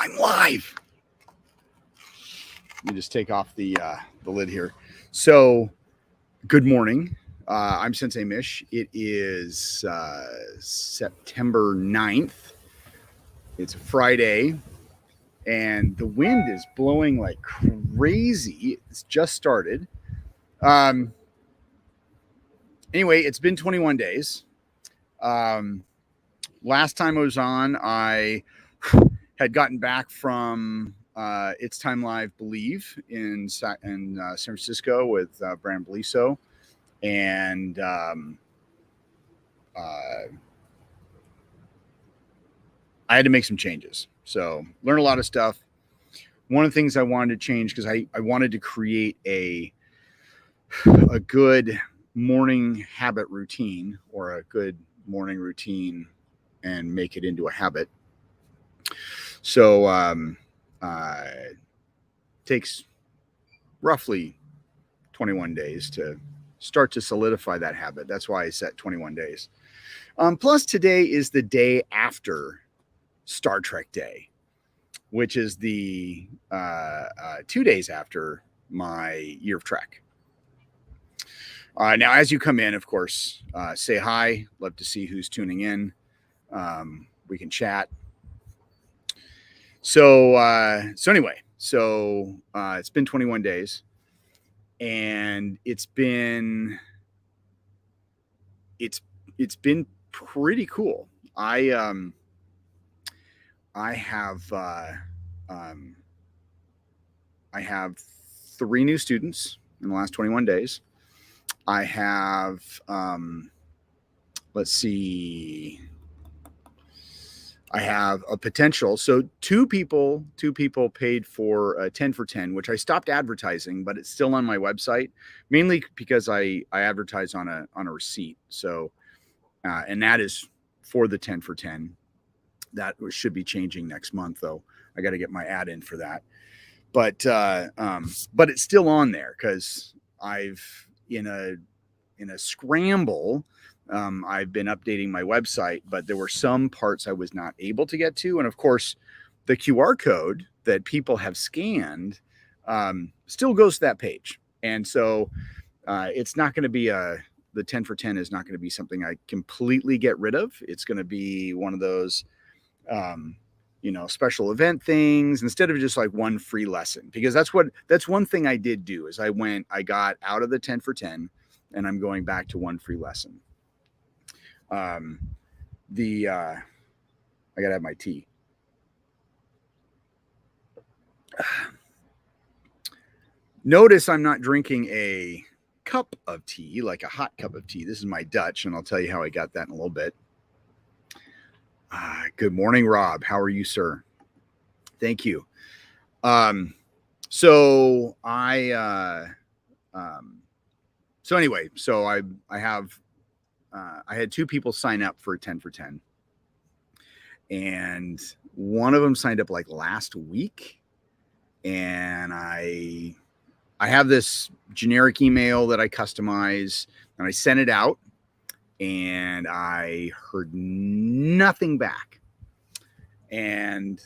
I'm live. Let me just take off the lid here. So, good morning. I'm Sensei Mish. It is September 9th. It's a Friday, and the wind is blowing like crazy. It's just started. Anyway, it's been 21 days. Last time I was on, I had gotten back from It's Time Live Believe in San Francisco with Brandon Beliso. And I had to make some changes. So learn a lot of stuff. One of the things I wanted to change, because I wanted to create a good morning habit routine, or a good morning routine, and make it into a habit. So takes roughly 21 days to start to solidify that habit. That's why I set 21 days. Plus, today is the day after Star Trek Day, which is the 2 days after my year of Trek. Now, as you come in, of course, say hi. Love to see who's tuning in. We can chat. So anyway, it's been 21 days, and it's been pretty cool. I have 3 new students in the last 21 days. I have let's see. I have a potential. So two people paid for 10 for 10, which I stopped advertising, but it's still on my website, mainly because I advertise on a receipt. So, and that is for the 10 for 10. That should be changing next month, though. I got to get my ad in for that. But it's still on there because I've in a scramble. I've been updating my website, but there were some parts I was not able to get to. And of course, the QR code that people have scanned still goes to that page. And so it's not going to be the 10 for 10 is not going to be something I completely get rid of. It's going to be one of those, special event things instead of just like one free lesson, because that's one thing I did do is I got out of the 10 for 10 and I'm going back to one free lesson. I gotta have my tea. Notice I'm not drinking a cup of tea, like a hot cup of tea. This is my Dutch, and I'll tell you how I got that in a little bit. Good morning, Rob. How are you, sir? Thank you. So anyway, I had 2 people sign up for 10 for 10, and one of them signed up like last week, and I have this generic email that I customize, and I sent it out, and I heard nothing back. And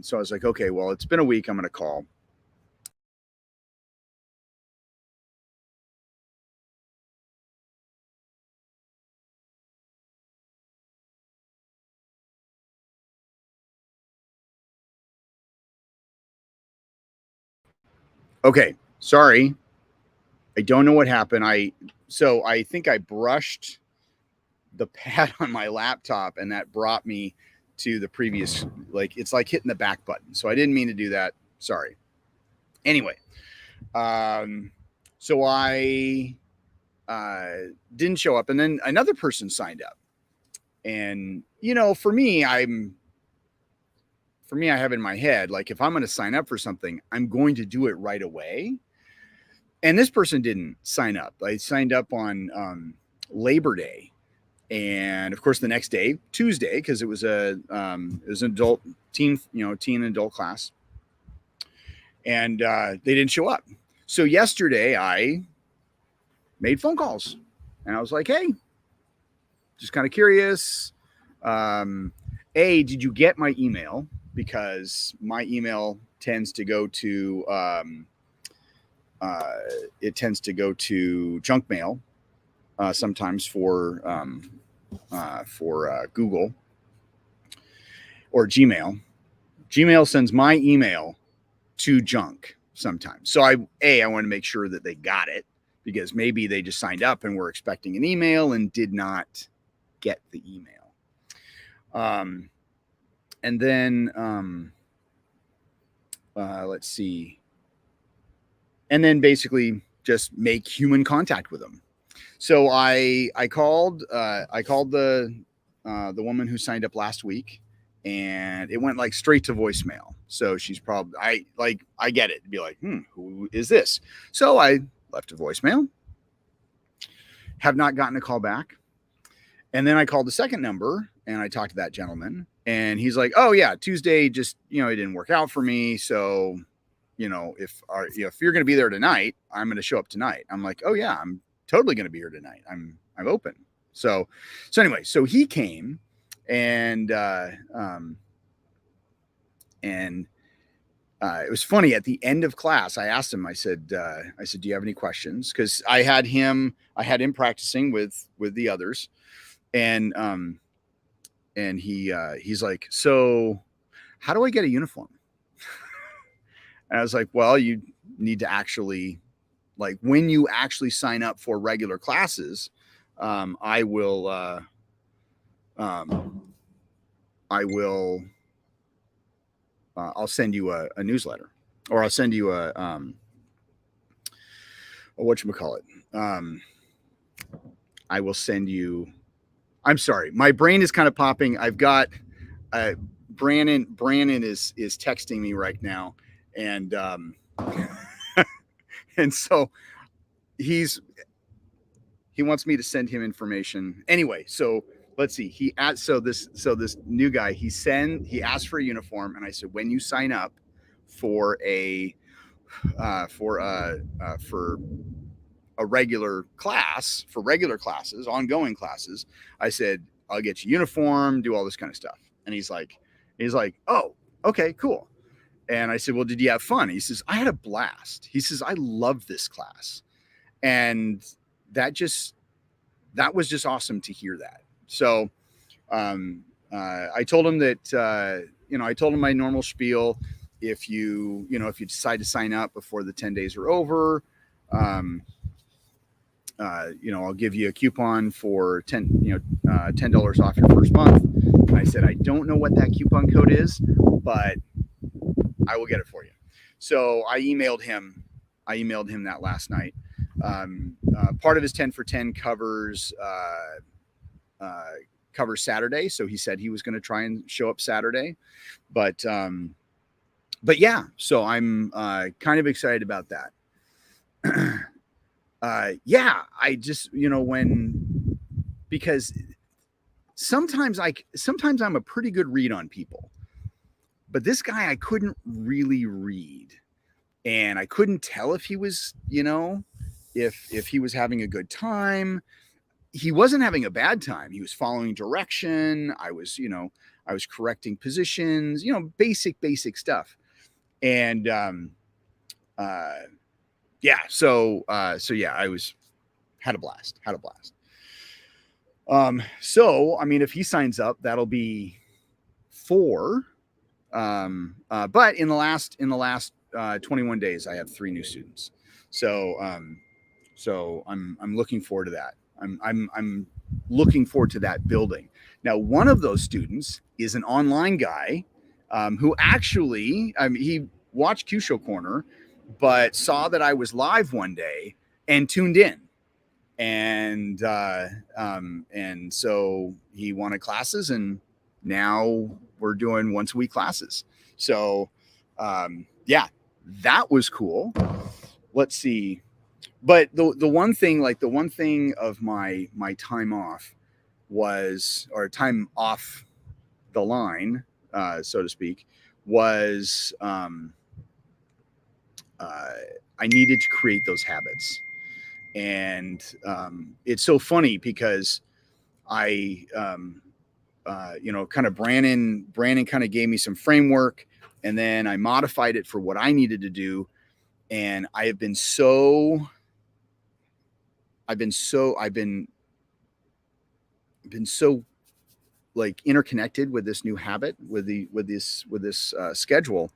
so I was like, okay, well, it's been a week. I'm going to call. Okay, sorry. I don't know what happened. I think I brushed the pad on my laptop, and that brought me to the previous, like, it's like hitting the back button. So I didn't mean to do that. Sorry. Anyway, so I didn't show up, and then another person signed up. And, for me, I have in my head, like, if I'm going to sign up for something, I'm going to do it right away. And this person didn't sign up. I signed up on Labor Day. And of course, the next day, Tuesday, because it was an adult teen and adult class. And they didn't show up. So yesterday I made phone calls, and I was like, hey, just kind of curious. Did you get my email? because my email tends to go to junk mail sometimes for Google or Gmail. Gmail sends my email to junk sometimes. So I want to make sure that they got it, because maybe they just signed up and were expecting an email and did not get the email. And then let's see. And then basically just make human contact with them. So I called the woman who signed up last week, and it went like straight to voicemail. So she's probably, I get it. Be like, who is this? So I left a voicemail. Have not gotten a call back. And then I called the second number and I talked to that gentleman, and he's like, oh yeah, Tuesday just, it didn't work out for me. So, if you're going to be there tonight, I'm going to show up tonight. I'm like, oh yeah, I'm totally going to be here tonight. I'm open. So anyway, so he came, and it was funny. At the end of class, I asked him, I said, do you have any questions? Cause I had him practicing with the others, and he's like, so how do I get a uniform? And I was like, well, you need to actually, like, when you actually sign up for regular classes, I'll send you a newsletter, or I'll send you a whatchamacallit. I will send you, I'm sorry, my brain is kind of popping. I've got, Brandon is texting me right now. And, and so he wants me to send him information anyway. So let's see. So this new guy, he asked for a uniform, and I said, when you sign up for a regular class, for regular classes, ongoing classes, I said, I'll get you uniform, do all this kind of stuff. And he's like, oh, okay, cool. And I said, well, did you have fun? He says, I had a blast. He says, I love this class. And that was just awesome to hear that. So I told him that, I told him my normal spiel. If you decide to sign up before the 10 days are over, I'll give you a coupon for $10 off your first month. And I said, I don't know what that coupon code is, but I will get it for you. So I emailed him that last night. Part of his 10 for 10 covers Saturday. So he said he was going to try and show up Saturday, but yeah, so I'm kind of excited about that. Yeah, I just, because sometimes I'm a pretty good read on people, but this guy, I couldn't really read, and I couldn't tell if he was, if he was having a good time. He wasn't having a bad time. He was following direction. I was correcting positions, basic stuff. And, yeah, so yeah, had a blast. So, I mean, if he signs up, that'll be 4. But in the last 21 days, I have 3 new students. So I'm looking forward to that. I'm looking forward to that building. Now, one of those students is an online guy, who actually, he watched Q Show Corner, but saw that I was live one day and tuned in. And so he wanted classes, and now we're doing once a week classes. So, yeah, that was cool. Let's see. But the one thing of my time off was, or time off the line, so to speak, was, I needed to create those habits. And it's so funny because I kind of Brandon kind of gave me some framework, and then I modified it for what I needed to do. And I've been so like interconnected with this new habit, with this schedule,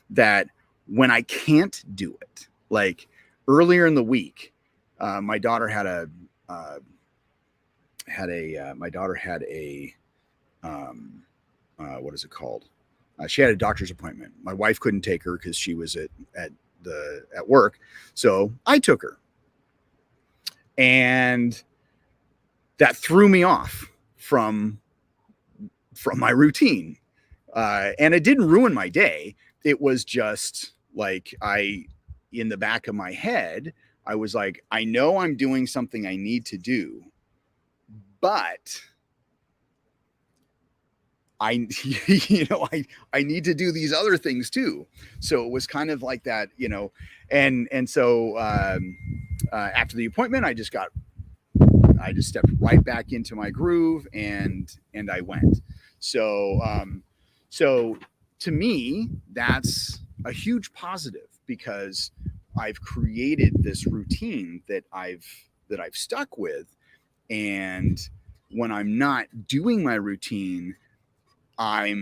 that when I can't do it, like earlier in the week, my daughter had a what is it called? She had a doctor's appointment. My wife couldn't take her because she was at work, so I took her, and that threw me off from my routine, and it didn't ruin my day. It was just like in the back of my head, I was like, I know I'm doing something I need to do, but I need to do these other things too. So it was kind of like that, and so after the appointment, I just stepped right back into my groove, and I went. So to me, that's a huge positive, because I've created this routine that I've stuck with. And when I'm not doing my routine, I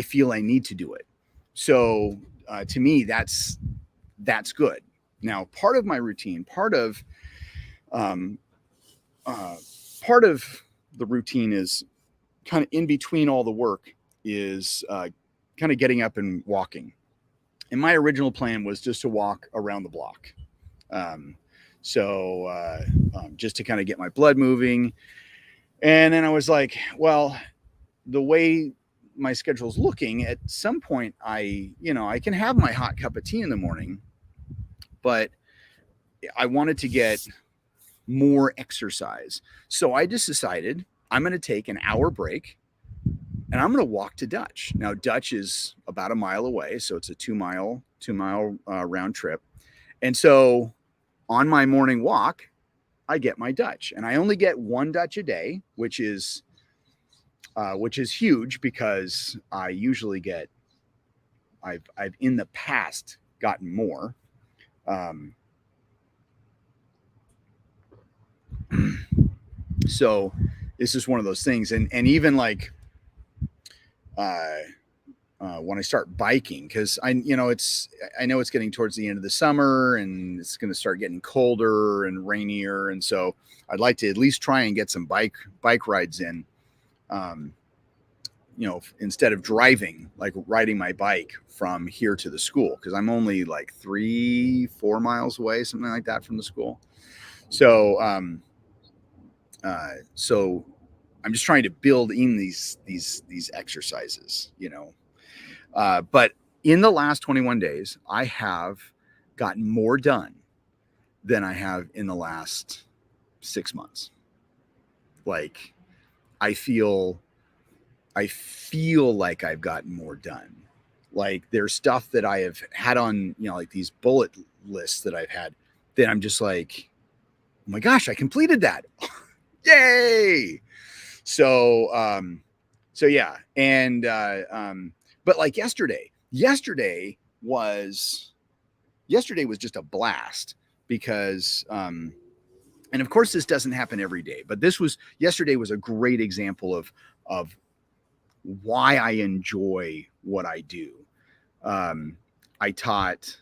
feel I need to do it. So to me, that's good. Now, part of my routine, part of the routine is kind of in between all the work, is kind of getting up and walking. And my original plan was just to walk around the block. Just to kind of get my blood moving. And then I was like, well, the way my schedule's looking, at some point I can have my hot cup of tea in the morning, but I wanted to get more exercise. So I just decided I'm going to take an hour break, and I'm going to walk to Dutch. Now, Dutch is about a mile away, so it's a 2 mile round trip. And so on my morning walk, I get my Dutch, and I only get 1 Dutch a day, which is huge, because I usually get, I've in the past gotten more. So this is one of those things. And even like, when I start biking, because I know it's getting towards the end of the summer, and it's going to start getting colder and rainier. And so I'd like to at least try and get some bike rides in, instead of driving, like riding my bike from here to the school, because I'm only like 3-4 miles away, something like that, from the school. So, so I'm just trying to build in these exercises, but in the last 21 days, I have gotten more done than I have in the last 6 months. Like, I feel like I've gotten more done. Like, there's stuff that I have had on, like these bullet lists that I've had, that I'm just like, oh my gosh, I completed that. Yay. So yeah. And, but like yesterday was just a blast, because, and of course this doesn't happen every day, but yesterday was a great example of why I enjoy what I do. I taught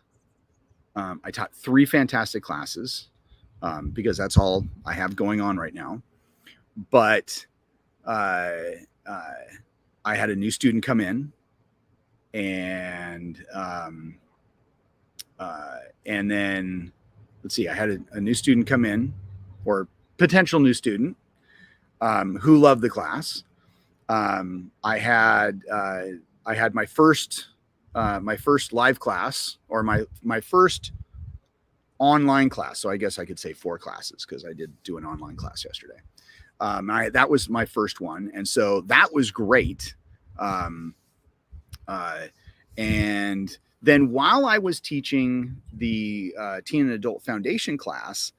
3 fantastic classes, because that's all I have going on right now. But I had a new student come in, and then let's see, I had a new student come in, or potential new student, who loved the class. I had my first live class, or my first online class. So I guess I could say 4 classes, because I did do an online class yesterday. That was my first one. And so that was great. And then while I was teaching the Teen and Adult Foundation class,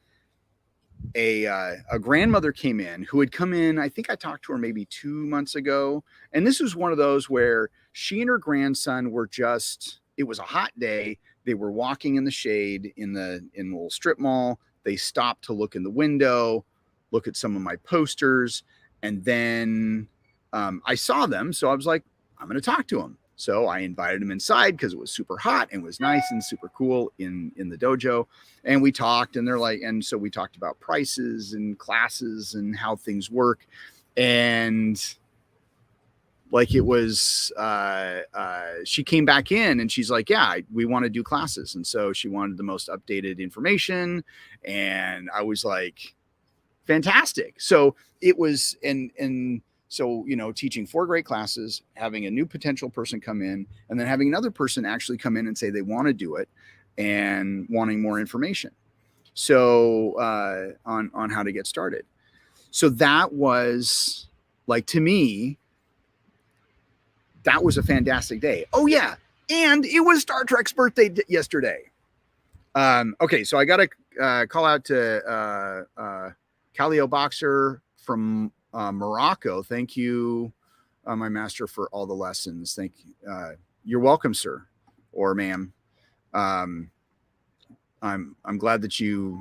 a grandmother came in who had come in. I think I talked to her maybe 2 months ago, and this was one of those where she and her grandson were just. It was a hot day. They were walking in the shade in the little strip mall. They stopped to look in the window, look at some of my posters, and then I saw them. So I was like, I'm going to talk to them. So I invited them inside because it was super hot and was nice and super cool in the dojo. And we talked, and they're like, and so we talked about prices and classes and how things work. And like it was, she came back in and she's like, yeah, we want to do classes. And so she wanted the most updated information. And I was like, fantastic. So it was, and so, you know, teaching 4 great classes, having a new potential person come in, and then having another person actually come in and say they want to do it and wanting more information. So on how to get started. So that was like, to me, that was a fantastic day. Oh yeah. And it was Star Trek's birthday yesterday. Okay. So I got to call out to Calio Boxer from Morocco. Thank you, my master, for all the lessons. Thank you. You're welcome, sir or ma'am. I'm glad that you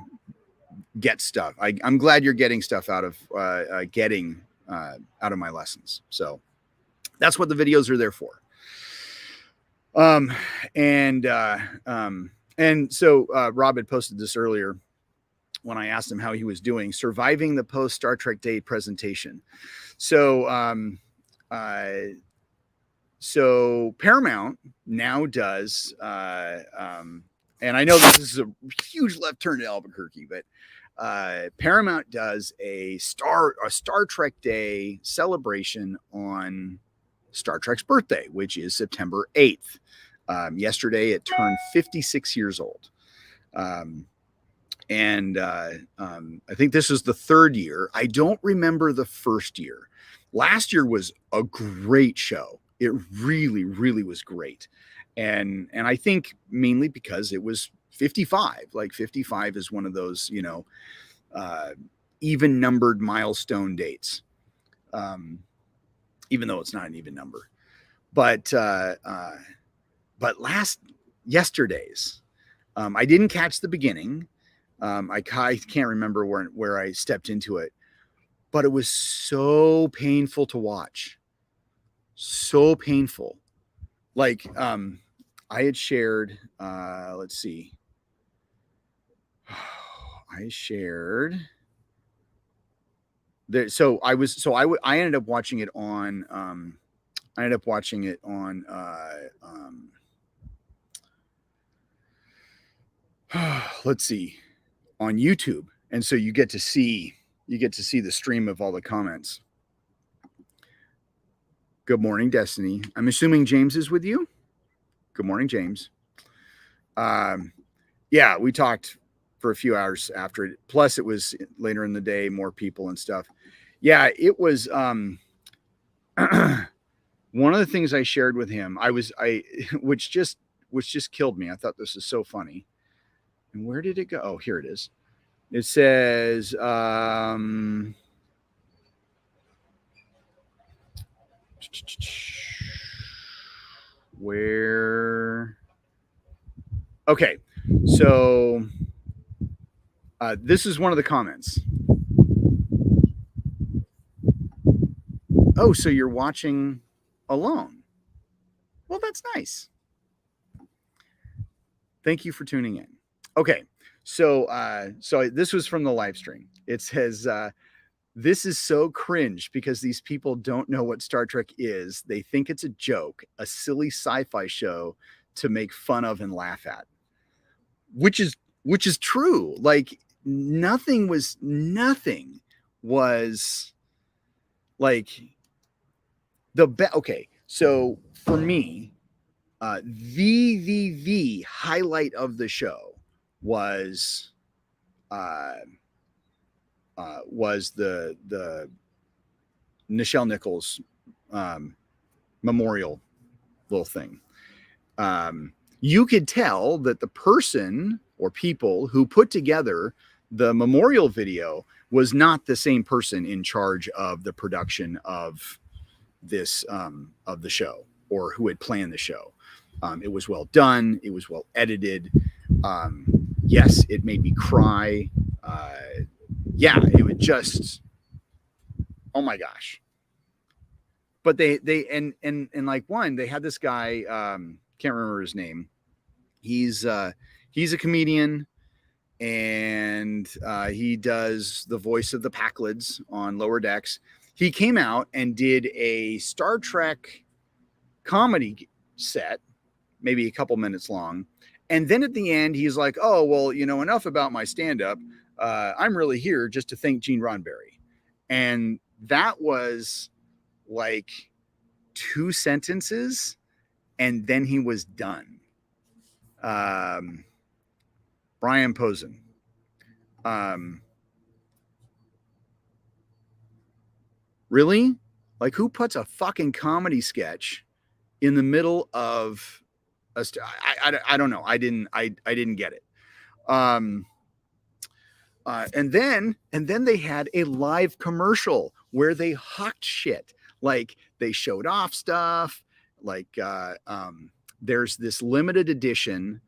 get stuff. I'm glad you're getting stuff out of out of my lessons. So that's what the videos are there for. And so Rob had posted this earlier when I asked him how he was doing, surviving the post Star Trek Day presentation. So, so Paramount now does, and I know this is a huge left turn to Albuquerque, but Paramount does a Star Trek Day celebration on Star Trek's birthday, which is September 8th. Yesterday, it turned 56 years old. And I think this is the 3rd year. I don't remember the first year. Last year was a great show. It really, really was great. And I think mainly because it was 55. Like 55 is one of those, you know, even numbered milestone dates. Even though it's not an even number. But yesterday's, I didn't catch the beginning. I can't remember where I stepped into it, but it was so painful to watch. So painful. Like, I had shared, let's see. I shared there. So I ended up watching it on, let's see, on YouTube. And so you get to see the stream of all the comments. Good morning, Destiny. I'm assuming James is with you. Good morning, James. Yeah, we talked for a few hours after it. Plus it was later in the day, more people and stuff. Yeah, it was, one of the things I shared with him, which just killed me. I thought this is so funny. And where did it go? Oh, here it is. It says, where? Okay. So, this is one of the comments. Oh, so you're watching alone. Well, that's nice. Thank you for tuning in. Okay. So this was from the live stream. It says, this is so cringe because these people don't know what Star Trek is. They think it's a joke, a silly sci-fi show to make fun of and laugh at, which is true. Like nothing was like okay. So for me, the highlight of the show was the Nichelle Nichols memorial little thing. You could tell that the person or people who put together the memorial video was not the same person in charge of the production of this of the show, or who had planned the show. It was well done. It was well edited. Yes, it made me cry. Yeah, it was just, oh my gosh. But they and like one, they had this guy, can't remember his name. He's a comedian, and he does the voice of the Packlids on Lower Decks. He came out and did a Star Trek comedy set, maybe a couple minutes long. And then at the end, he's like, oh, well, you know, enough about my stand-up. I'm really here just to thank Gene Roddenberry. And that was like 2 sentences, and then he was done. Brian Posen. Really? Like, who puts a fucking comedy sketch in the middle of I don't know. I didn't get it. And then they had a live commercial where they hucked shit. Like, they showed off stuff. Like, there's this limited edition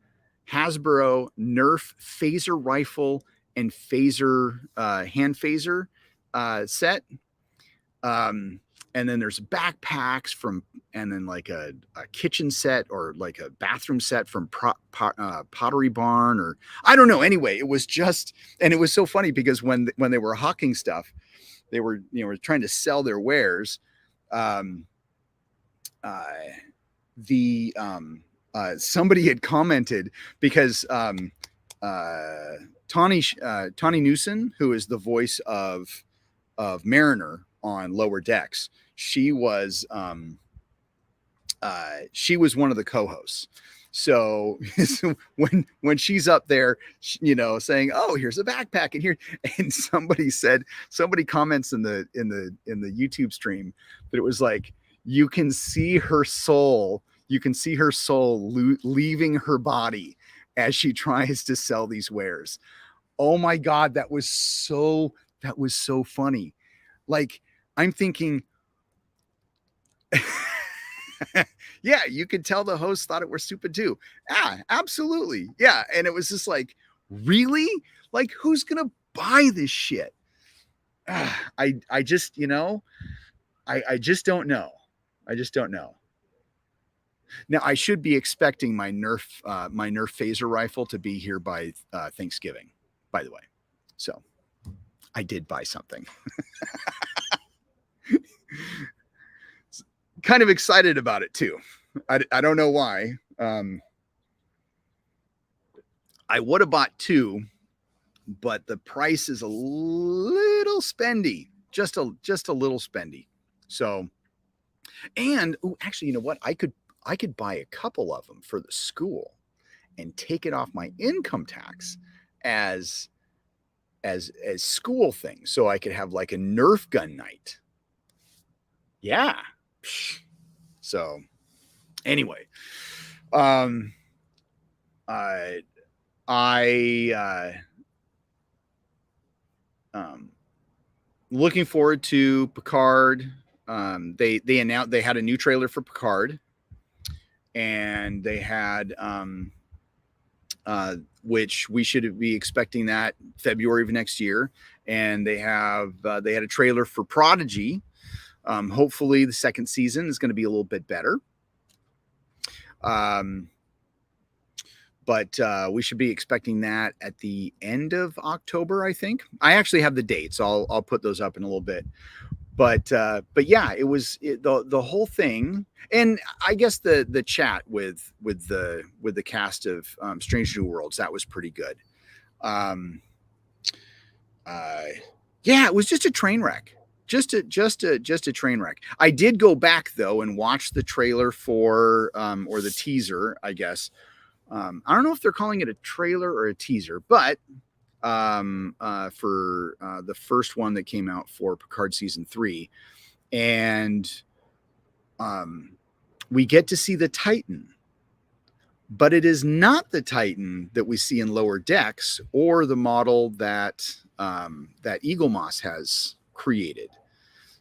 Hasbro Nerf phaser rifle and phaser hand phaser set. And then there's backpacks from, and then like a kitchen set, or like a bathroom set from Pottery Barn, or I don't know. Anyway, it was just, and it was so funny because when they were hawking stuff, they were, you know, trying to sell their wares. Somebody had commented, because Tawny Newson, who is the voice of Mariner on Lower Decks, she was one of the co-hosts. So when she's up there, you know, saying, "Oh, here's a backpack," and here, and somebody comments in the YouTube stream that it was like, you can see her soul leaving her body as she tries to sell these wares. Oh my God, that was so funny. Like, I'm thinking, yeah, you could tell the host thought it was stupid too. Yeah, absolutely. Yeah. And it was just like, really? Like, who's going to buy this shit? I just, you know, I just don't know. I just don't know. Now, I should be expecting my Nerf phaser rifle to be here by Thanksgiving, by the way. So I did buy something. Kind of excited about it too. I don't know why. I would have bought 2, but the price is a little spendy, just a little spendy. So, and actually, you know what? I could buy a couple of them for the school and take it off my income tax as school things, so I could have like a Nerf gun night. Yeah. So anyway, looking forward to Picard. They announced they had a new trailer for Picard, and they had which we should be expecting that February of next year. And they had a trailer for Prodigy. Hopefully the second season is going to be a little bit better. But we should be expecting that at the end of October, I think. I actually have the dates. I'll put those up in a little bit. But yeah, it was the whole thing, and I guess the chat with the cast of Strange New Worlds, that was pretty good. Yeah, it was just a train wreck. Just a train wreck. I did go back though and watch the trailer for or the teaser, I guess. I don't know if they're calling it a trailer or a teaser, but for the first one that came out for Picard season 3, and we get to see the Titan. but it is not the Titan that we see in Lower Decks or the model that that Eaglemoss has created.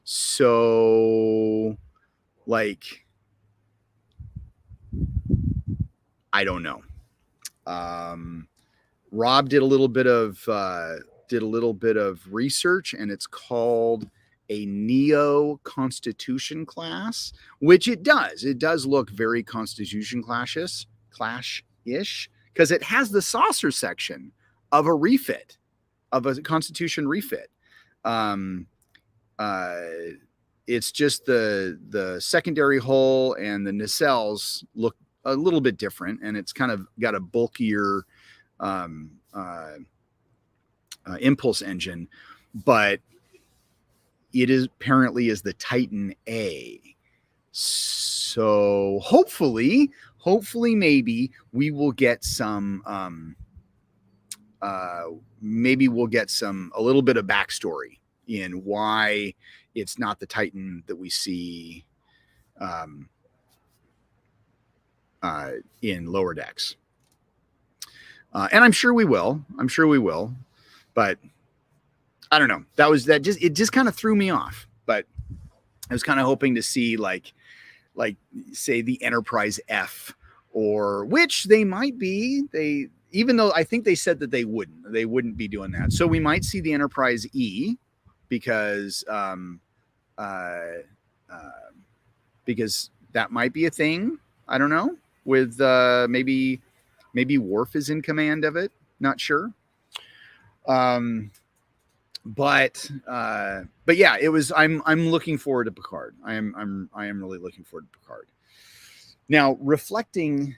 So, like, I don't know. Rob did a little bit of research, and it's called a Neo Constitution class, which it does. It does look very Constitution clash-ish, because it has the saucer section of a refit, of a Constitution refit. It's just the secondary hull and the nacelles look a little bit different, and it's kind of got a bulkier impulse engine, but it is apparently is the Titan A. So hopefully maybe we will get some maybe we'll get a little bit of backstory in why it's not the Titan that we see in Lower Decks. And I'm sure we will. But I don't know. It just kind of threw me off. But I was kind of hoping to see like say the Enterprise F, or which they might be. Even though I think they said that they wouldn't be doing that. So we might see the Enterprise E, because that might be a thing. I don't know. With maybe Worf is in command of it. Not sure. But yeah, it was. I'm looking forward to Picard. I am really looking forward to Picard. Now, reflecting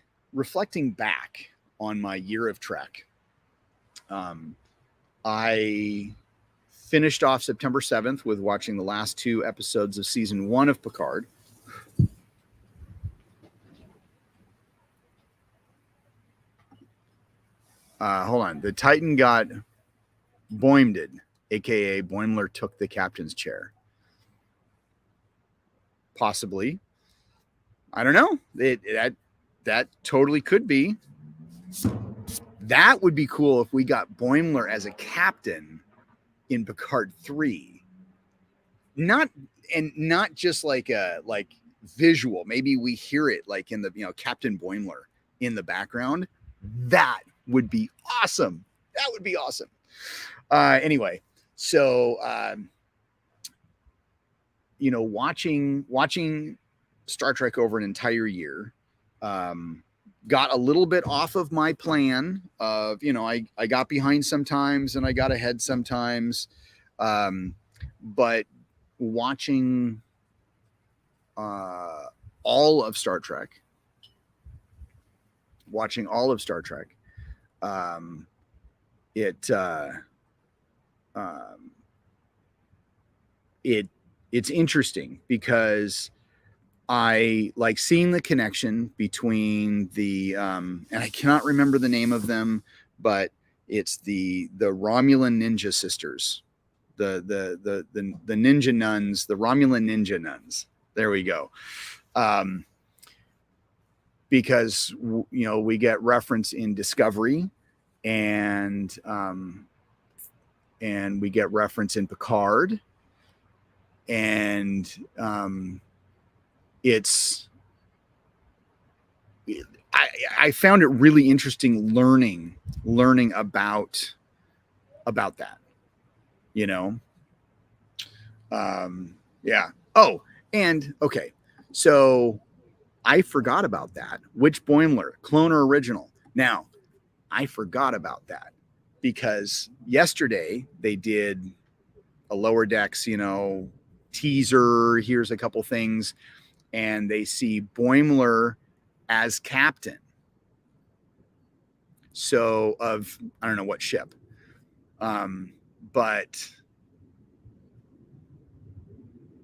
back on my year of Trek, I finished off September 7th with watching the last 2 episodes of season 1 of Picard. Hold on. The Titan got Boimded, aka Boimler took the captain's chair. Possibly. I don't know. That totally could be. That would be cool if we got Boimler as a captain in Picard 3. Not just like visual. Maybe we hear it like in the Captain Boimler in the background. That would be awesome. Anyway, so watching Star Trek over an entire year, got a little bit off of my plan of, I got behind sometimes and I got ahead sometimes. But watching all of Star Trek, it's interesting because I like seeing the connection between the and I cannot remember the name of them, but it's the Romulan ninja sisters, the ninja nuns, the Romulan ninja nuns. There we go. Because we get reference in Discovery, and we get reference in Picard, and I found it really interesting learning about that, yeah. Oh, and okay, so I forgot about that. Which Boimler, clone or original? Now, I forgot about that because yesterday they did a Lower Decks, teaser. Here's a couple things, and they see Boimler as captain. So of, I don't know what ship, but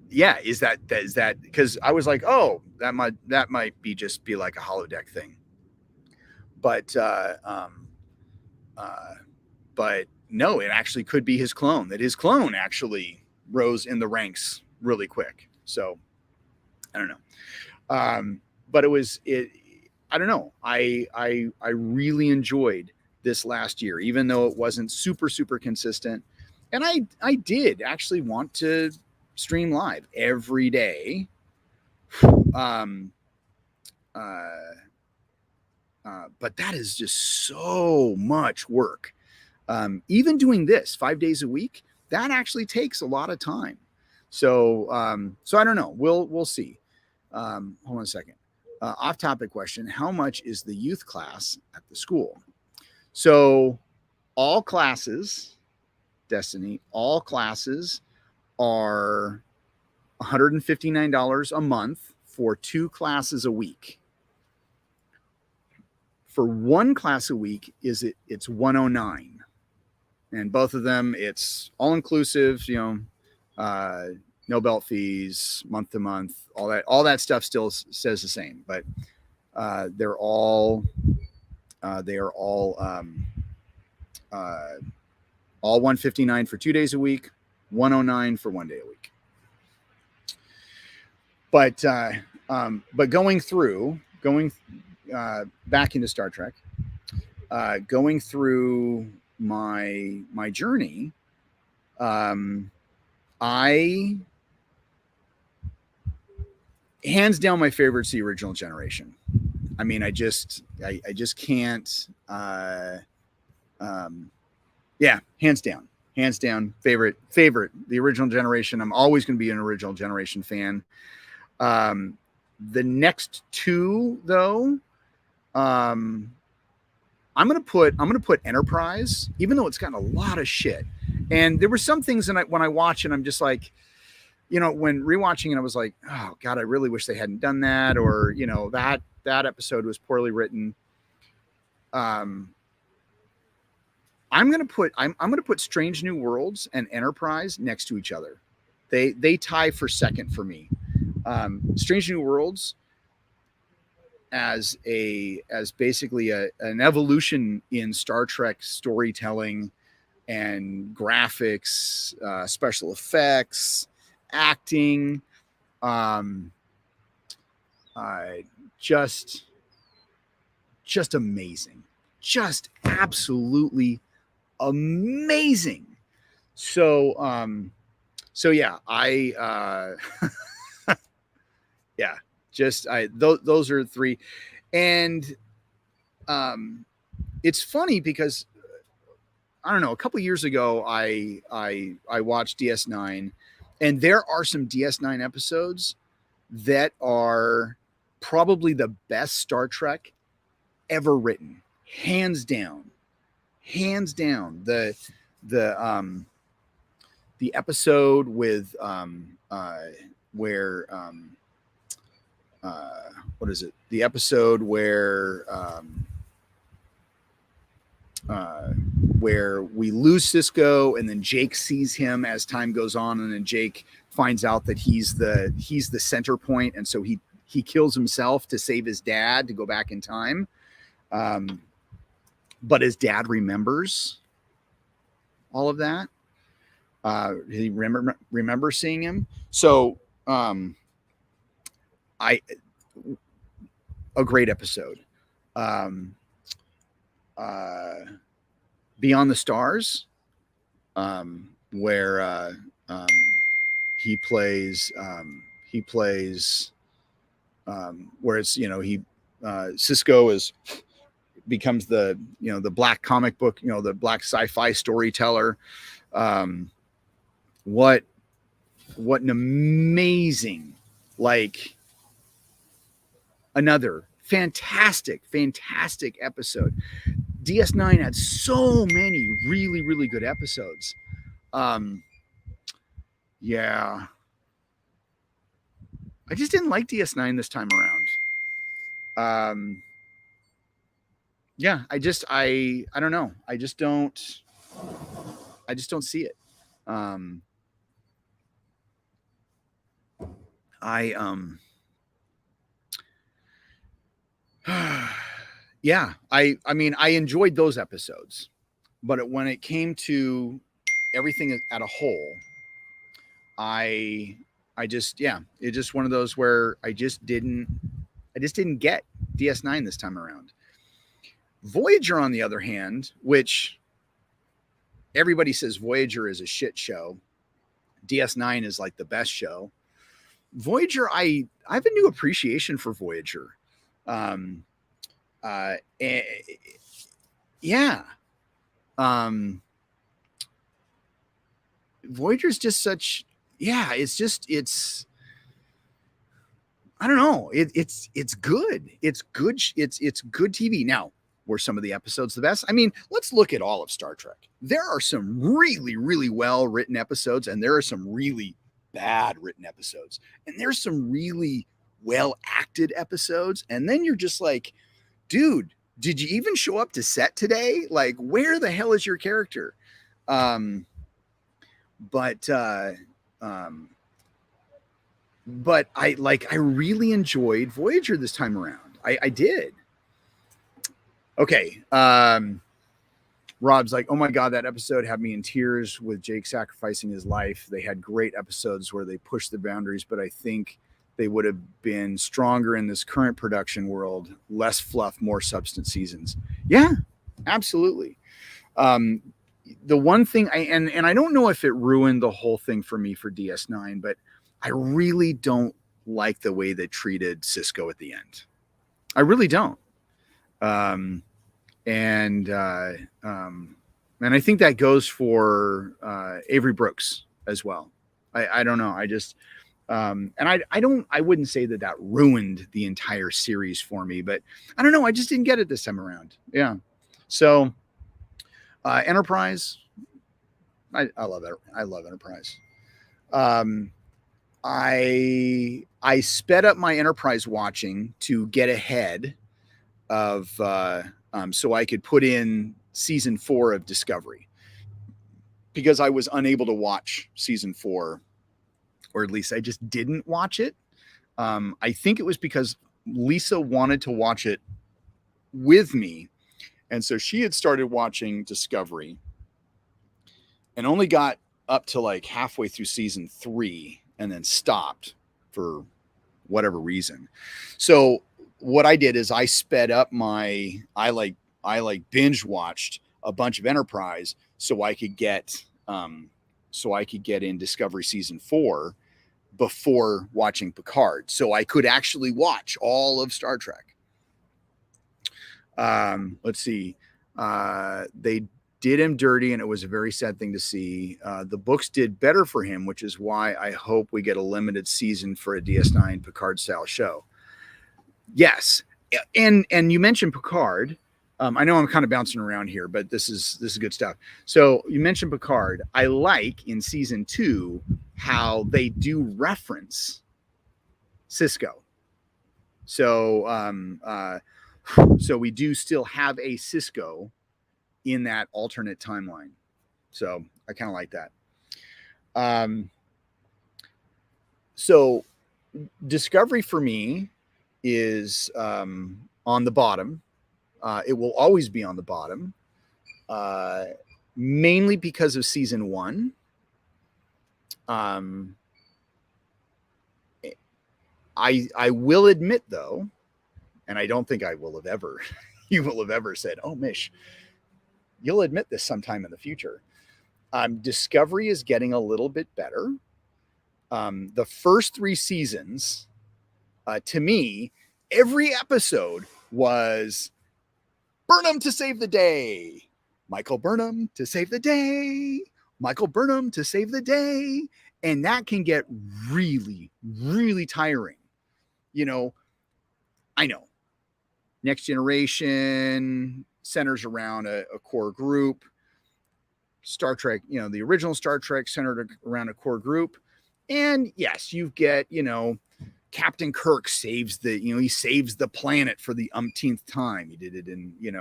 yeah, is that because I was like, oh, that might be like a holodeck thing, but no, it actually could be his clone. That his clone actually rose in the ranks really quick. So I don't know, but I don't know. I really enjoyed this last year, even though it wasn't super consistent. And I did actually want to stream live every day. Um, uh, but that is just so much work. Even doing this 5 days a week, that actually takes a lot of time. So I don't know. We'll see. Hold on a second. Off-topic question: how much is the youth class at the school? So all classes, Destiny, all classes are $159 a month for 2 classes a week. For 1 class a week, it's $109, and both of them it's all inclusive. No belt fees, month to month, all that stuff still says the same, but they're all they are all 159 for 2 days a week, 109 for 1 day a week. But going back into Star Trek, going through my journey, I hands down my favorite's the original generation. I mean, I just can't. Yeah, hands down favorite the original generation. I'm always going to be an original generation fan. The next 2 though, I'm gonna put Enterprise, even though it's gotten a lot of shit. And there were some things that when I watch it, I'm just like, when rewatching it, I was like, oh God, I really wish they hadn't done that, or that episode was poorly written. I'm gonna put Strange New Worlds and Enterprise next to each other. They tie for second for me. Strange New Worlds as basically an evolution in Star Trek storytelling and graphics, special effects, acting, just amazing, just absolutely amazing. So yeah, yeah, those are 3. And it's funny because I don't know, a couple years ago I watched DS9, and there are some DS9 episodes that are probably the best Star Trek ever written, hands down. The episode with where what is it? The episode where we lose Sisko, and then Jake sees him as time goes on, and then Jake finds out that he's the center point, and so he kills himself to save his dad to go back in time. But his dad remembers all of that. He remember seeing him. So a great episode. Beyond the Stars, where he plays where it's Sisko becomes the the black comic book, the black sci-fi storyteller. What an amazing, like, another fantastic episode. DS9 had so many really good episodes. Yeah, I just didn't like DS9 this time around. Yeah, I don't know. I just don't see it. Yeah, I mean, I enjoyed those episodes, but when it came to everything at a whole, I just, yeah, it's just one of those where I just didn't I just didn't get DS9 this time around. Voyager, on the other hand, which everybody says Voyager is a shit show, DS9 is like the best show. Voyager, I have a new appreciation for Voyager. Yeah. Voyager's just such, yeah, it's I don't know. It's good. It's good. It's good TV. Now, were some of the episodes the best? I mean, let's look at all of Star Trek. There are some really, really well written episodes, and there are some really bad written episodes, and there's some really well acted episodes. And then you're just like, dude, did you even show up to set today? Like, where the hell is your character? But I really enjoyed Voyager this time around. I did. Okay. Rob's like, oh my God, that episode had me in tears with Jake sacrificing his life. They had great episodes where they pushed the boundaries, but I think they would have been stronger in this current production world, less fluff, more substance seasons. Yeah, absolutely. The one thing and I don't know if it ruined the whole thing for me for DS9, but I really don't like the way they treated Sisko at the end. I really don't. And I think that goes for Avery Brooks as well. I don't know. I just and I wouldn't say that ruined the entire series for me, but I don't know. I just didn't get it this time around. Yeah. So Enterprise, I love it. I love Enterprise. I sped up my Enterprise watching to get ahead of so I could put in season 4 of Discovery, because I was unable to watch season 4, or at least I just didn't watch it. I think it was because Lisa wanted to watch it with me, and so she had started watching Discovery and only got up to like halfway through season 3 and then stopped for whatever reason. So what I did is I sped up I binge watched a bunch of Enterprise so I could get in Discovery season 4 before watching Picard, so I could actually watch all of Star Trek. Let's see. They did him dirty, and it was a very sad thing to see. The books did better for him, which is why I hope we get a limited season for a DS9 Picard style show. Yes. And you mentioned Picard. I know I'm kind of bouncing around here, but this is good stuff. So you mentioned Picard. I like in season 2 how they do reference Sisko. So so we do still have a Sisko in that alternate timeline. So I kind of like that. So Discovery for me is on the bottom. It will always be on the bottom, mainly because of season 1. I will admit, though, and I don't think I will have ever, you will have ever said, oh, Mish, you'll admit this sometime in the future. Discovery is getting a little bit better. The first 3 seasons, to me, every episode was Burnham to save the day. Michael Burnham to save the day. Michael Burnham to save the day. And that can get really, really tiring. You know, I know. Next Generation centers around a core group. Star Trek, the original Star Trek centered around a core group. And yes, you get, Captain Kirk saves he saves the planet for the umpteenth time. He did it in, in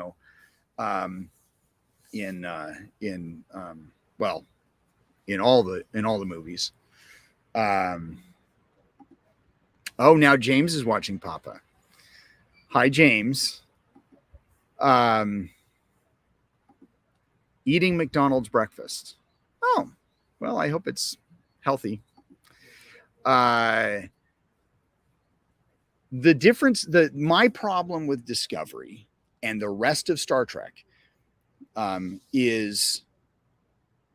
all the movies. Oh, now James is watching Papa. Hi, James. Eating McDonald's breakfast. Oh, well, I hope it's healthy. The difference, my problem with Discovery and the rest of Star Trek is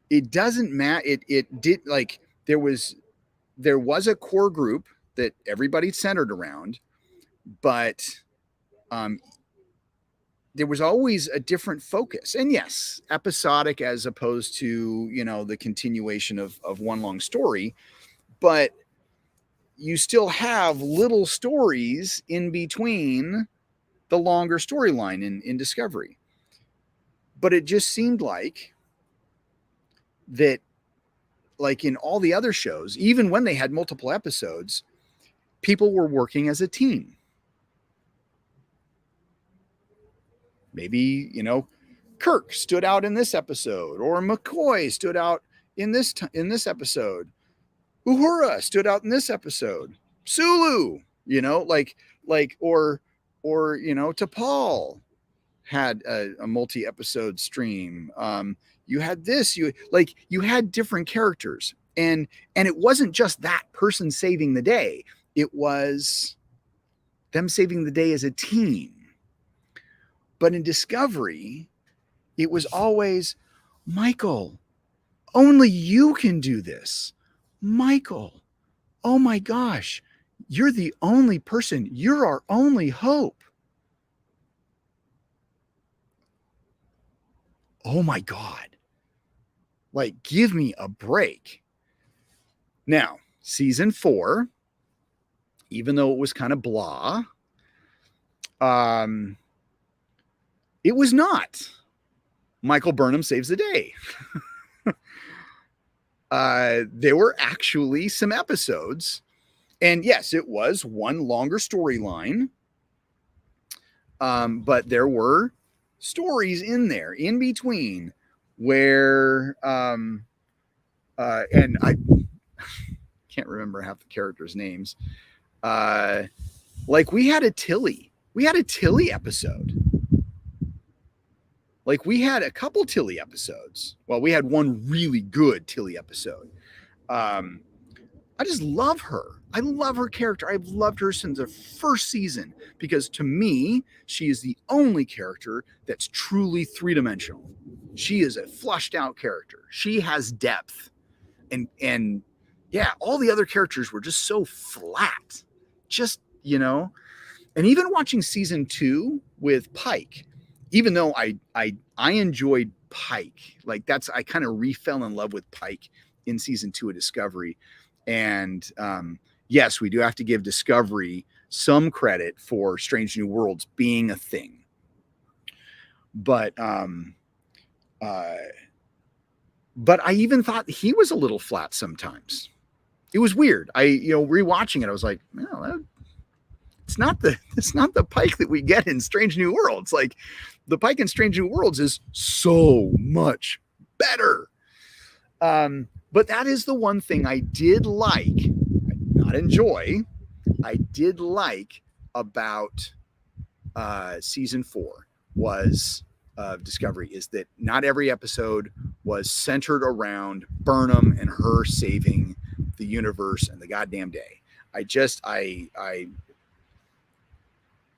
it doesn't matter. It did, like, there was a core group that everybody centered around, but there was always a different focus. And yes, episodic as opposed to, the continuation of one long story, but you still have little stories in between the longer storyline in Discovery. But it just seemed like that, like in all the other shows, even when they had multiple episodes, people were working as a team. Maybe, Kirk stood out in this episode, or McCoy stood out in this episode. Uhura stood out in this episode. Sulu, or T'Pol had a multi-episode stream. You had this, you had different characters, and it wasn't just that person saving the day. It was them saving the day as a team. But in Discovery, it was always, Michael, only you can do this. Michael, oh my gosh, you're the only person. You're our only hope. Oh my God. Like, give me a break. Now, season 4, even though it was kind of blah, it was not Michael Burnham saves the day. There were actually some episodes, and yes, it was one longer storyline, but there were stories in there in between where, and I can't remember half the characters' names. Like we had a Tilly episode. Like we had a couple Tilly episodes. Well, we had one really good Tilly episode. I just love her. I love her character. I've loved her since the first season because to me, she is the only character that's truly three-dimensional. She is a flushed out character. She has depth. And yeah, all the other characters were just so flat. Just, and even watching season 2 with Pike, even though I enjoyed Pike, like I kind of fell in love with Pike in season 2 of Discovery. And yes, we do have to give Discovery some credit for Strange New Worlds being a thing. But I even thought he was a little flat sometimes. It was weird. Rewatching it, I was like, no, it's not the Pike that we get in Strange New Worlds. Like the Pike in Strange New Worlds is so much better. But that is the one thing I did like, not enjoy, I did like about season 4 was Discovery, is that not every episode was centered around Burnham and her saving the universe and the goddamn day.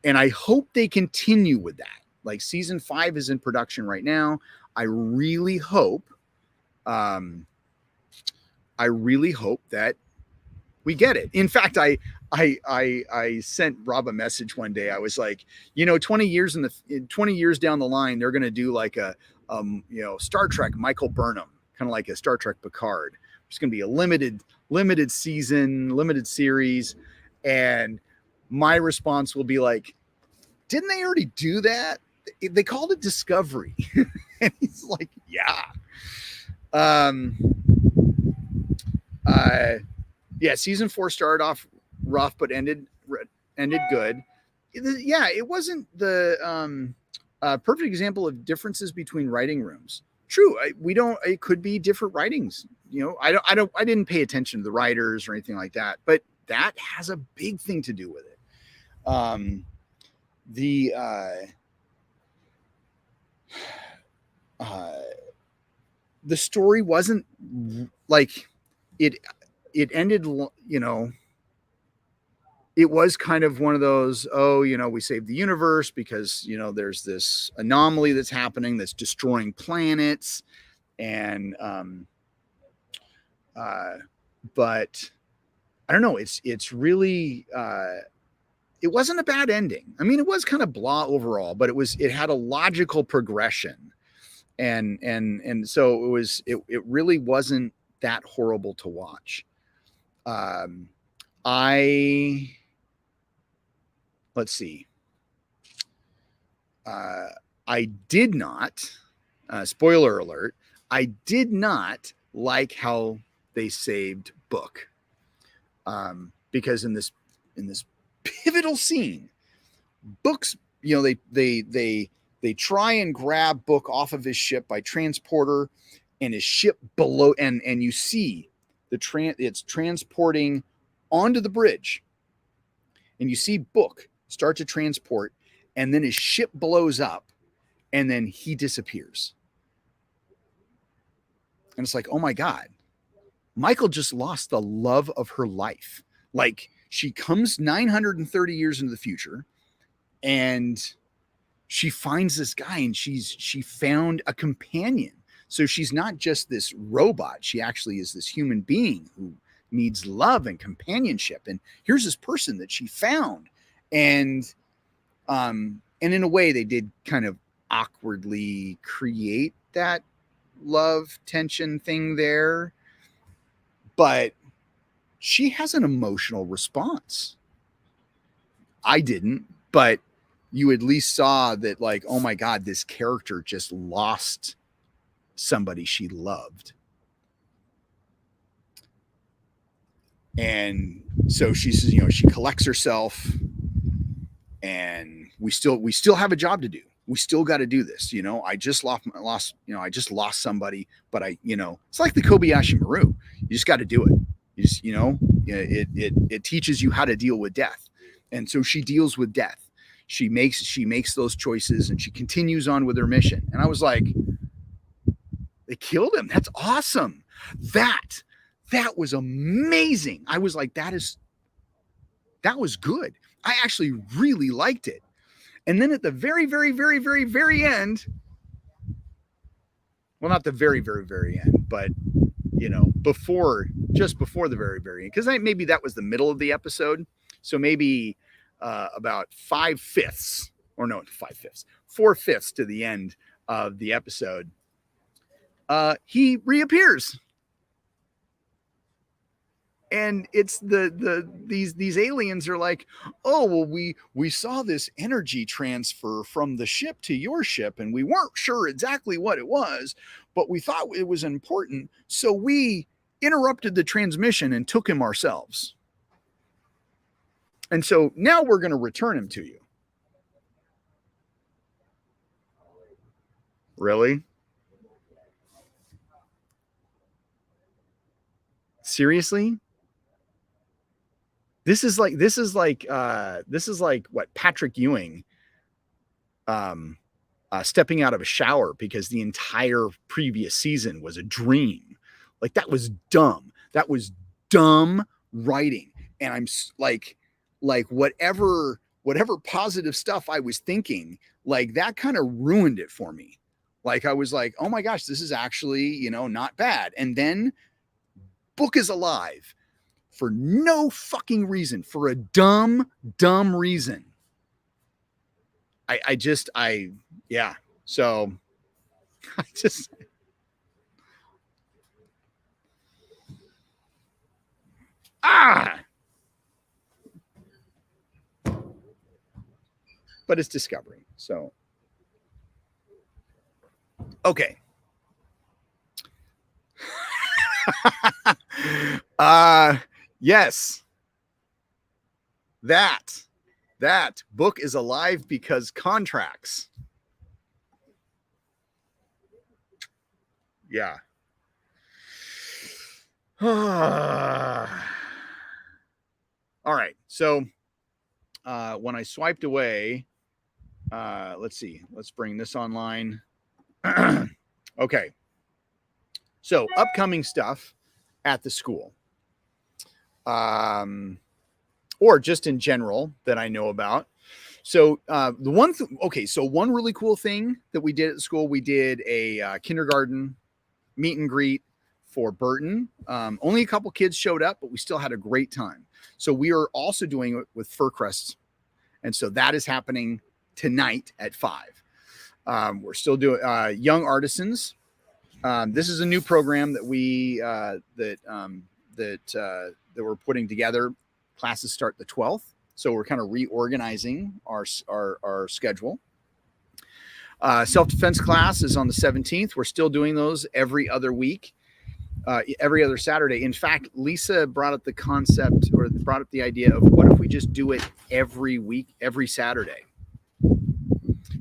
And I hope they continue with that. Like season 5 is in production right now. I really hope that we get it. In fact, I sent Rob a message one day. I was like, 20 years down the line, they're going to do like a, Star Trek Michael Burnham, kind of like a Star Trek Picard. It's going to be a limited season, limited series. And my response will be like, didn't they already do that? They called it Discovery. And he's like, yeah. Yeah, season 4 started off rough, but ended good. Yeah, it wasn't the perfect example of differences between writing rooms. True, it could be different writings. I didn't pay attention to the writers or anything like that, but that has a big thing to do with it. The story wasn't like it ended, it was kind of one of those, oh, we saved the universe because, there's this anomaly that's happening that's destroying planets. And, but I don't know. It's really, it wasn't a bad ending. I mean, it was kind of blah overall, but it had a logical progression. And so it really wasn't that horrible to watch. Let's see. I did not, spoiler alert, I did not like how they saved Book. Because in this pivotal scene, Book's, they try and grab Book off of his ship by transporter, and his ship below, and you see it's transporting onto the bridge, and you see Book start to transport, and then his ship blows up, and then he disappears. And it's like, oh my God, Michael just lost the love of her life. Like, she comes 930 years into the future, and she finds this guy, and she found a companion. So she's not just this robot. She actually is this human being who needs love and companionship. And here's this person that she found. And in a way, they did kind of awkwardly create that love tension thing there. But she has an emotional response. I didn't, but you at least saw that, like, oh my God, this character just lost somebody she loved. And so she says, she collects herself, and we still have a job to do. We still got to do this. I just lost somebody, but it's like the Kobayashi Maru. You just got to do it. You just, it teaches you how to deal with death. And so she deals with death. She makes those choices, and she continues on with her mission. And I was like, they killed him. That's awesome. That was amazing. I was like, that was good. I actually really liked it. And then at the very, very, very, very, very end, well, not the very, very, very end, but just before the very, very end, because maybe that was the middle of the episode. So maybe about 4/5 to the end of the episode, he reappears. And it's these aliens are like, oh, well, we saw this energy transfer from the ship to your ship, and we weren't sure exactly what it was, but we thought it was important, so we interrupted the transmission and took him ourselves. And so now we're going to return him to you. Really? Seriously? This is like what Patrick Ewing stepping out of a shower because the entire previous season was a dream. Like, that was dumb. That was dumb writing. And I'm like whatever positive stuff I was thinking, like, that kind of ruined it for me. Like, I was like, oh my gosh, this is actually, not bad. And then Book is alive for no fucking reason, for a dumb reason. Yeah. So I just, but it's Discovery. So, okay. Yes. That Book is alive because contracts. Yeah. All right. So when I swiped away, let's see. Let's bring this online. Okay. So upcoming stuff at the school. or just in general that I know about. So one really cool thing that we did at the school, we did a kindergarten meet and greet for Burton. Only a couple kids showed up, but we still had a great time. So we are also doing it with Furcrest. And so that is happening tonight at 5. We're still doing Young Artisans. This is a new program that that we're putting together. Classes start the 12th. So we're kind of reorganizing our schedule. Self-defense class is on the 17th. We're still doing those every other week, every other Saturday. In fact, Lisa brought up the concept, or brought up the idea of, what if we just do it every week, every Saturday?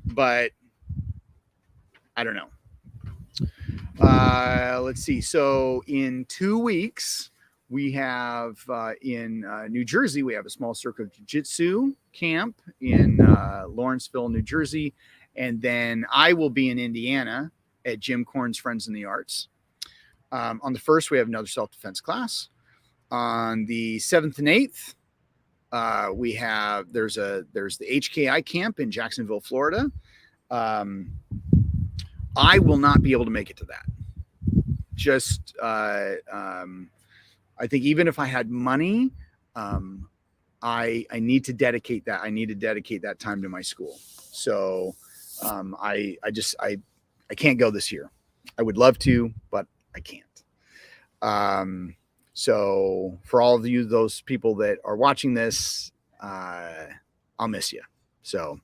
But I don't know. Let's see. So in 2 weeks, we have in New Jersey, we have a small circle of jiu-jitsu camp in Lawrenceville, New Jersey. And then I will be in Indiana at Jim Korn's Friends in the Arts. On the 1st, we have another self-defense class. On the 7th and 8th, there's the HKI camp in Jacksonville, Florida. I will not be able to make it to that. Just I think even if I had money, I need to dedicate that. I need to dedicate that time to my school. So I can't go this year. I would love to, but I can't. So for all of you, those people that are watching this, I'll miss you. So,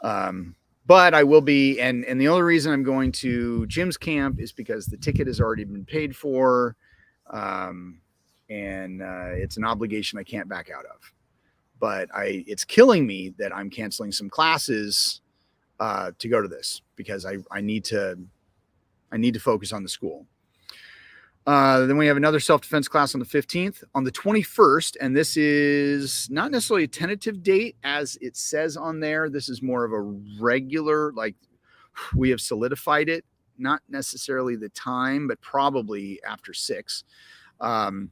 but I will be, and the only reason I'm going to Jim's camp is because the ticket has already been paid for. And it's an obligation I can't back out of. But it's killing me that I'm canceling some classes to go to this, because I need to focus on the school. Then we have another self-defense class on the 15th. On the 21st, and this is not necessarily a tentative date as it says on there. This is more of a regular, like, we have solidified it. Not necessarily the time, but probably after 6. We're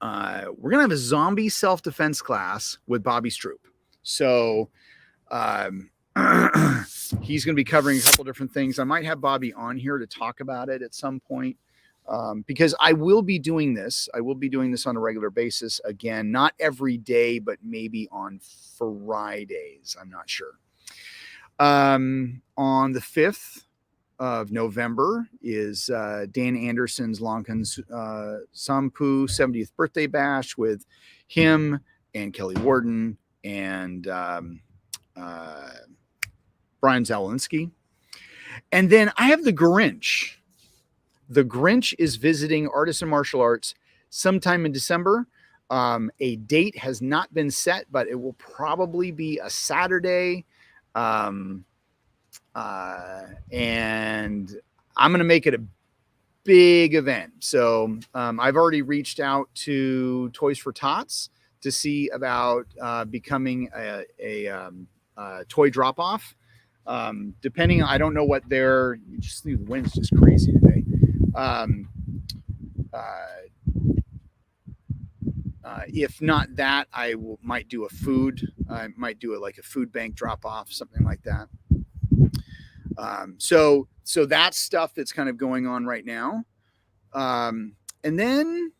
going to have a zombie self-defense class with Bobby Stroop. So he's going to be covering a couple different things. I might have Bobby on here to talk about it at some point, because I will be doing this. I will be doing this on a regular basis. Again, not every day, but maybe on Fridays. I'm not sure. On the 5th of November is Dan Anderson's Lankan Sampu 70th birthday bash with him and Kelly Warden and Brian Zawolinsky. And then I have the Grinch. The Grinch is visiting Artisan Martial Arts sometime in December. A date has not been set, but it will probably be a Saturday. And I'm going to make it a big event. So I've already reached out to Toys for Tots to see about becoming a toy drop-off. Depending on, I don't know what the wind's just crazy today. If not that, might do a food. I might do a food bank drop-off, something like that. So that's stuff that's kind of going on right now. And then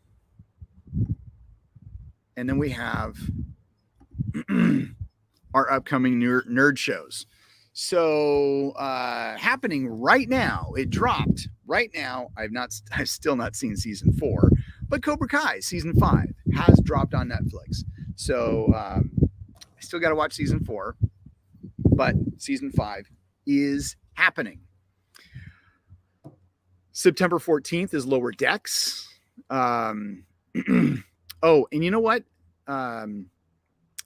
we have our upcoming nerd shows. So, happening right now, it dropped right now. I've still not seen season 4, but Cobra Kai season 5 has dropped on Netflix. So, I still got to watch season 4, but season 5 is happening. September 14th is Lower Decks. Oh, and you know what?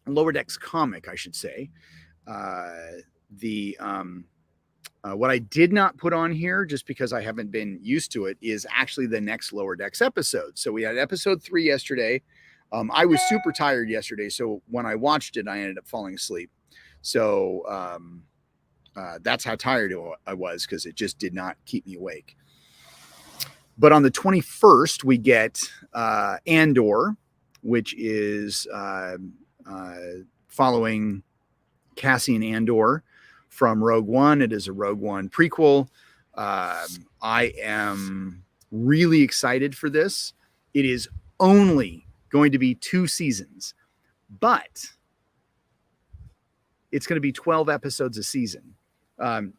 Lower Decks comic, I should say. What I did not put on here, just because I haven't been used to it, is actually the next Lower Decks episode. So we had episode 3 yesterday. I was super tired yesterday, so when I watched it, I ended up falling asleep. So that's how tired I was, because it just did not keep me awake. But on the 21st, we get Andor. which is following Cassian Andor from Rogue One. It is a Rogue One prequel. I am really excited for this. It is only going to be 2 seasons, but it's going to be 12 episodes a season. And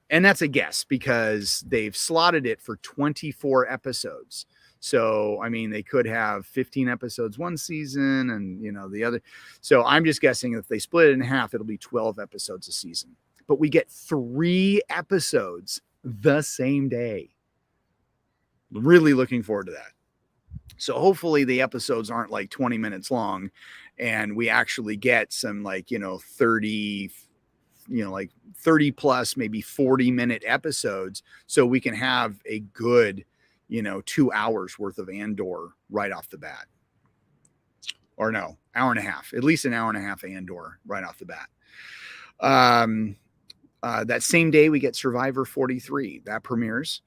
that's a guess because they've slotted it for 24 episodes. So, I mean, they could have 15 episodes one season and, you know, the other. So I'm just guessing if they split it in half, it'll be 12 episodes a season. But we get 3 episodes the same day. Really looking forward to that. So hopefully the episodes aren't like 20 minutes long and we actually get some like, 30, like 30 plus, maybe 40-minute episodes. So we can have a good, 2 hours worth of Andor right off the bat. Or no, hour and a half, at least an hour and a half Andor right off the bat. That same day we get Survivor 43 that premieres.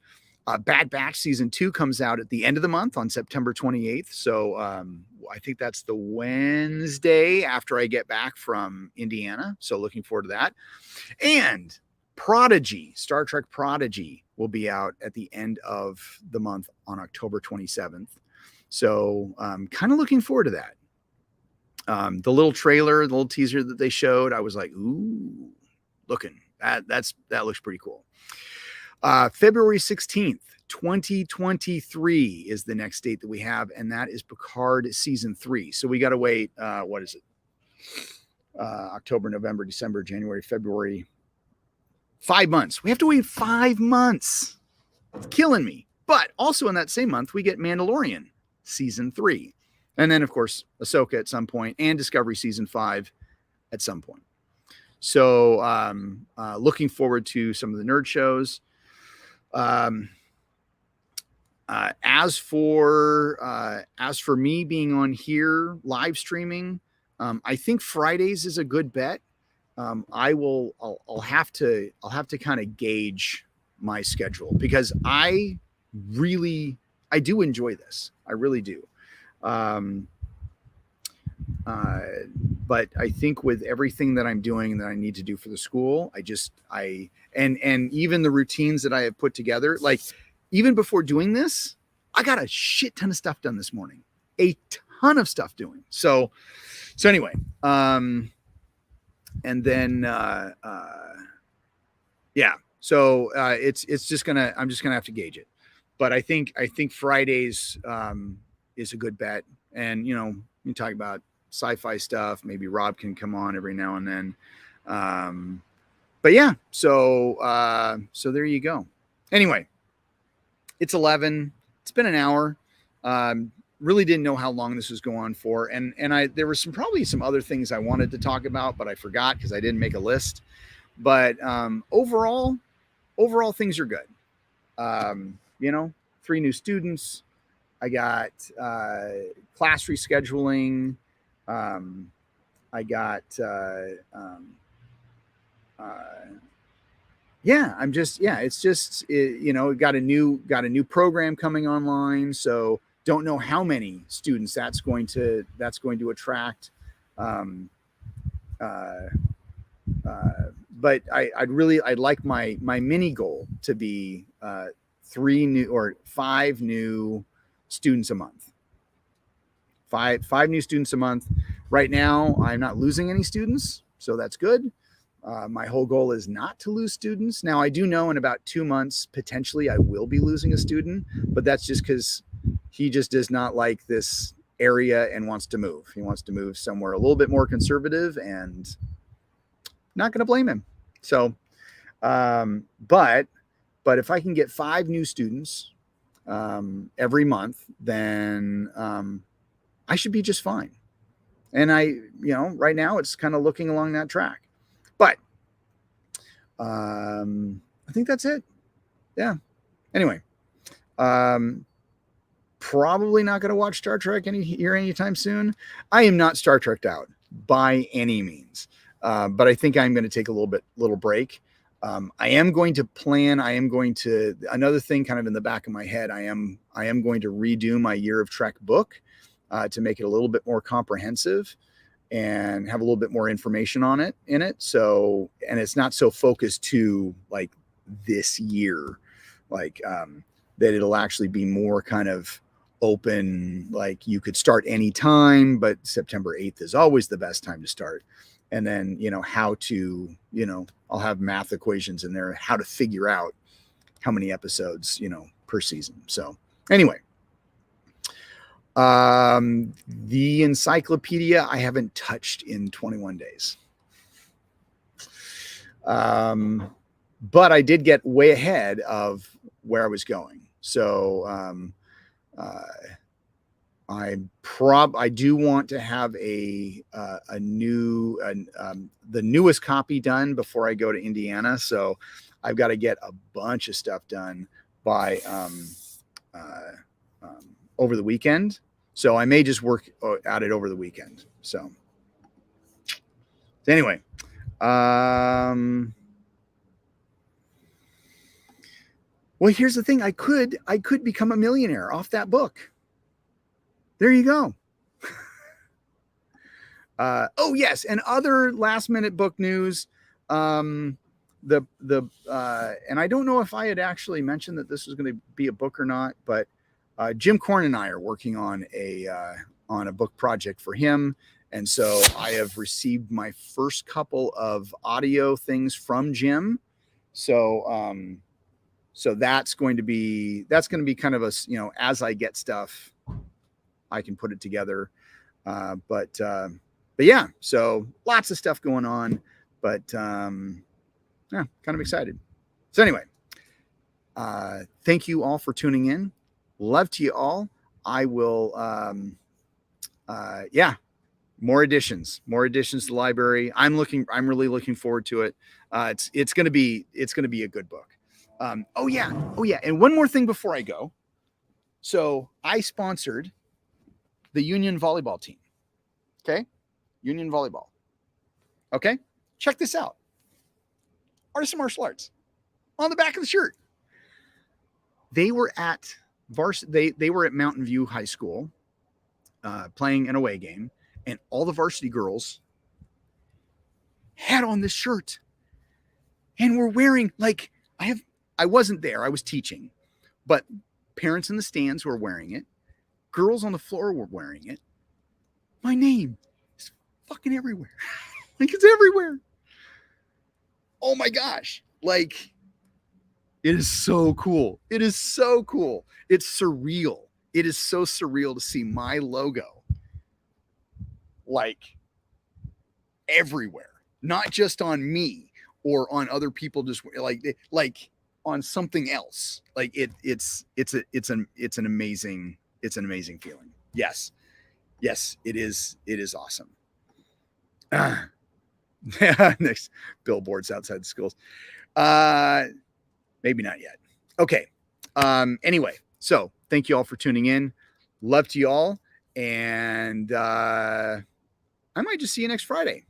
Bad Batch season 2 comes out at the end of the month on September 28th. So I think that's the Wednesday after I get back from Indiana. So looking forward to that. And Prodigy, Star Trek Prodigy will be out at the end of the month on October 27th. So kind of looking forward to that. The little trailer, the little teaser that they showed, I was like, ooh, that looks pretty cool. February 16th, 2023 is the next date that we have, and that is Picard season 3. So we got to wait, what is it? October, November, December, January, February, 5 months. We have to wait 5 months. It's killing me. But also in that same month, we get Mandalorian season 3. And then, of course, Ahsoka at some point and Discovery season 5 at some point. So looking forward to some of the nerd shows. As for me being on here live streaming, I think Fridays is a good bet. I'll have to kind of gauge my schedule because I do enjoy this. I really do. But I think with everything that I'm doing that I need to do for the school, and even the routines that I have put together, like even before doing this, I got a shit ton of stuff done this morning, a ton of stuff doing. So anyway, and then, yeah, so, it's just I'm just gonna have to gauge it, but I think Fridays, is a good bet. And, you talk about sci-fi stuff. Maybe Rob can come on every now and then. But yeah, so there you go. Anyway, it's 11. It's been an hour. Really didn't know how long this was going on for. And there were probably some other things I wanted to talk about, but I forgot because I didn't make a list. But overall things are good. 3 new students. I got class rescheduling. I got got a new program coming online. So don't know how many students that's going to attract. But I'd like my mini goal to be 5 new students a month. Five new students a month. Right now, I'm not losing any students, so that's good. My whole goal is not to lose students. Now, I do know in about 2 months, potentially I will be losing a student, but that's just because he just does not like this area and wants to move. He wants to move somewhere a little bit more conservative, and not going to blame him. So, but if I can get 5 new students every month, then I should be just fine. And right now it's kind of looking along that track. But I think that's it. Yeah. Anyway, probably not going to watch Star Trek anytime soon. I am not Star Trek'd out by any means. But I think I'm going to take a little break. I am going to another thing kind of in the back of my head, I am going to redo my Year of Trek book. to make it a little bit more comprehensive and have a little bit more information on it in it. So, and it's not so focused to like this year, like that it'll actually be more kind of open, like you could start anytime, but September 8th is always the best time to start. And then, how to, I'll have math equations in there, how to figure out how many episodes, per season. So anyway, the encyclopedia I haven't touched in 21 days. But I did get way ahead of where I was going. So, I do want to have the newest copy done before I go to Indiana. So I've got to get a bunch of stuff done by, over the weekend. So I may just work at it over the weekend. So anyway, well, here's the thing. I could become a millionaire off that book. There you go. Oh yes. And other last minute book news. And I don't know if I had actually mentioned that this was going to be a book or not, but Jim Korn and I are working on a book project for him. And so I have received my first couple of audio things from Jim. So, so that's going to be kind of a, as I get stuff, I can put it together. But yeah, so lots of stuff going on, but yeah, kind of excited. So anyway, thank you all for tuning in. Love to you all. I will, yeah, more additions to the library. I'm really looking forward to it. It's going to be a good book. Oh yeah. And one more thing before I go. So I sponsored the Union volleyball team. Okay. Union volleyball. Okay. Check this out. Artisan Martial Arts on the back of the shirt. They were at they were at Mountain View High School playing an away game, and all the varsity girls had on this shirt and were wearing, like, I wasn't there, I was teaching, but parents in the stands were wearing it. Girls on the floor were wearing it. My name is fucking everywhere. Like, it's everywhere. Oh my gosh. Like, it is so cool. It is so cool. It's surreal. It is so surreal to see my logo like everywhere, not just on me or on other people, just like on something else. Like it's an amazing feeling. Yes, it is awesome. Next, billboards outside the schools. Maybe not yet. Okay. Anyway, so thank you all for tuning in. Love to you all. And I might just see you next Friday.